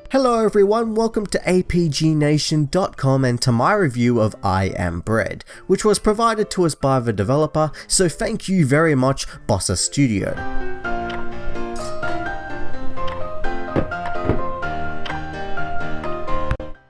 Hello everyone, welcome to APGNation.com and to my review of I Am Bread, which was provided to us by the developer, so thank you very much, Bossa Studio.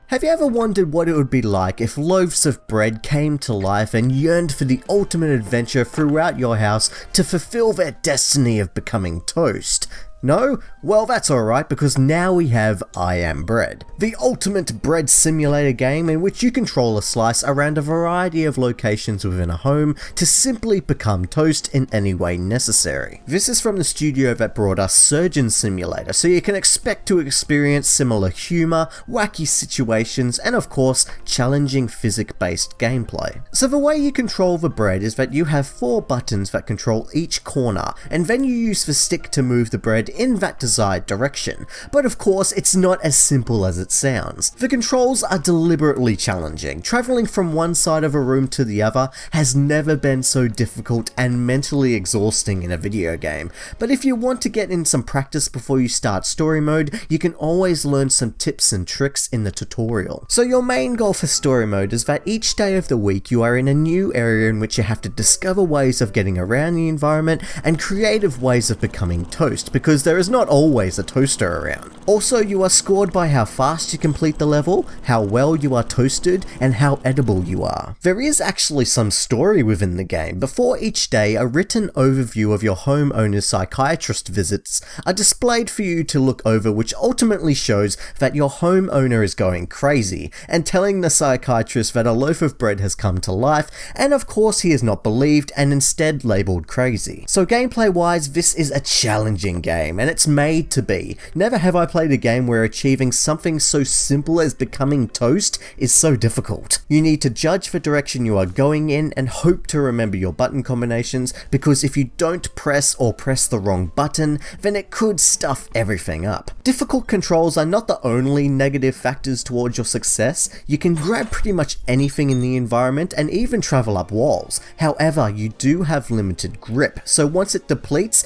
Have you ever wondered what it would be like if loaves of bread came to life and yearned for the ultimate adventure throughout your house to fulfill their destiny of becoming toast? No? Well, that's alright, because now we have I Am Bread, the ultimate bread simulator game in which you control a slice around a variety of locations within a home to simply become toast in any way necessary. This is from the studio that brought us Surgeon Simulator, so you can expect to experience similar humour, wacky situations, and of course, challenging physics-based gameplay. So the way you control the bread is that you have 4 buttons that control each corner, and then you use the stick to move the bread in that desired direction, but of course it's not as simple as it sounds. The controls are deliberately challenging. Travelling from one side of a room to the other has never been so difficult and mentally exhausting in a video game, but if you want to get in some practice before you start story mode, you can always learn some tips and tricks in the tutorial. So your main goal for story mode is that each day of the week you are in a new area in which you have to discover ways of getting around the environment and creative ways of becoming toast, because there is not always a toaster around. Also, you are scored by how fast you complete the level, how well you are toasted, and how edible you are. There is actually some story within the game. Before each day, a written overview of your homeowner's psychiatrist visits are displayed for you to look over, which ultimately shows that your homeowner is going crazy and telling the psychiatrist that a loaf of bread has come to life, and of course he is not believed and instead labelled crazy. So gameplay wise, this is a challenging game, and it's made to be. Never have I played a game where achieving something so simple as becoming toast is so difficult. You need to judge the direction you are going in and hope to remember your button combinations, because if you don't press or press the wrong button, then it could stuff everything up. Difficult controls are not the only negative factors towards your success. You can grab pretty much anything in the environment and even travel up walls. However, you do have limited grip, so once it depletes,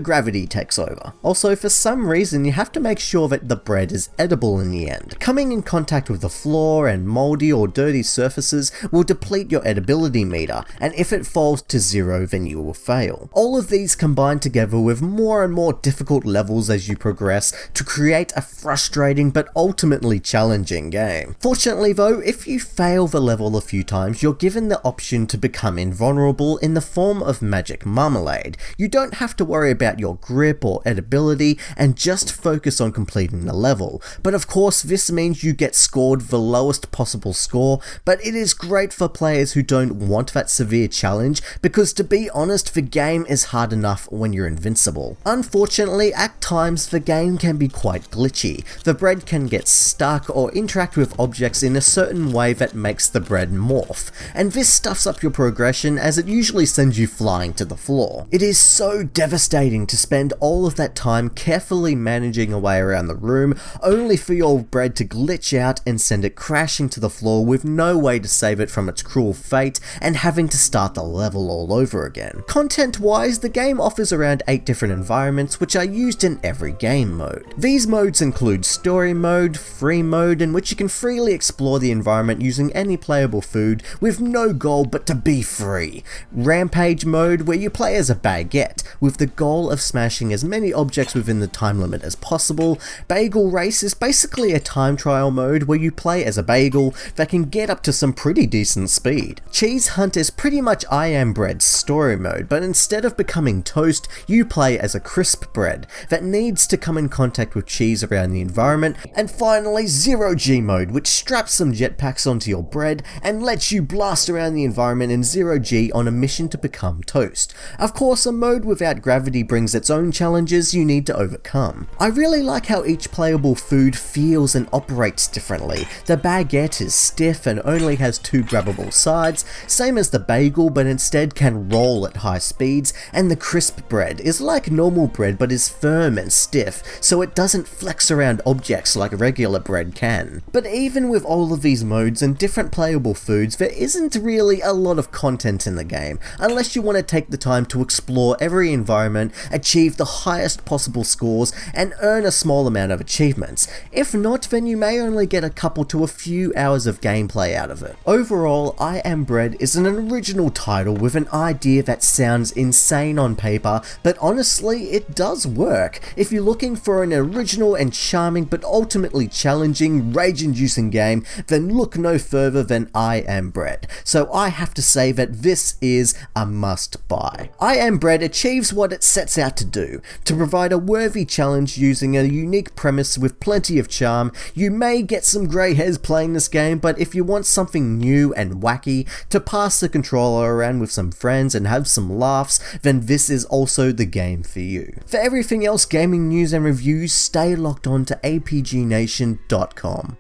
gravity takes over. Also, for some reason, you have to make sure that the bread is edible in the end. Coming in contact with the floor and mouldy or dirty surfaces will deplete your edibility meter, and if it falls to 0, then you will fail. All of these combine together with more and more difficult levels as you progress to create a frustrating but ultimately challenging game. Fortunately though, if you fail the level a few times, you're given the option to become invulnerable in the form of magic marmalade. You don't have to worry about your grip or edibility and just focus on completing the level. But of course this means you get scored the lowest possible score, but it is great for players who don't want that severe challenge, because to be honest, the game is hard enough when you're invincible. Unfortunately, at times the game can be quite glitchy. The bread can get stuck or interact with objects in a certain way that makes the bread morph, and this stuffs up your progression as it usually sends you flying to the floor. It is so devastating to spend all of that time carefully managing a way around the room, only for your bread to glitch out and send it crashing to the floor with no way to save it from its cruel fate, and having to start the level all over again. Content wise, the game offers around 8 different environments which are used in every game mode. These modes include story mode, free mode, in which you can freely explore the environment using any playable food with no goal but to be free. Rampage mode, where you play as a baguette with the goal of smashing as many objects within the time limit as possible. Bagel Race is basically a time trial mode where you play as a bagel that can get up to some pretty decent speed. Cheese Hunt is pretty much I Am Bread's story mode, but instead of becoming toast, you play as a crisp bread that needs to come in contact with cheese around the environment. And finally, Zero G mode, which straps some jetpacks onto your bread and lets you blast around the environment in Zero G on a mission to become toast. Of course, a mode without gravity brings its own challenges you need to overcome. I really like like how each playable food feels and operates differently. The baguette is stiff and only has 2 grabbable sides, same as the bagel but instead can roll at high speeds, and the crisp bread is like normal bread but is firm and stiff, so it doesn't flex around objects like regular bread can. But even with all of these modes and different playable foods, there isn't really a lot of content in the game, unless you want to take the time to explore every environment, achieve the highest possible scores, and earn a small amount of achievements. If not, then you may only get a couple to a few hours of gameplay out of it. Overall, I Am Bread is an original title with an idea that sounds insane on paper, but honestly, it does work. If you're looking for an original and charming but ultimately challenging, rage-inducing game, then look no further than I Am Bread. So I have to say that this is a must-buy. I Am Bread achieves what it sets out to do, to provide a worthy challenge using a unique premise with plenty of charm. You may get some grey hairs playing this game, but if you want something new and wacky to pass the controller around with some friends and have some laughs, then this is also the game for you. For everything else gaming news and reviews, stay locked on to apgnation.com.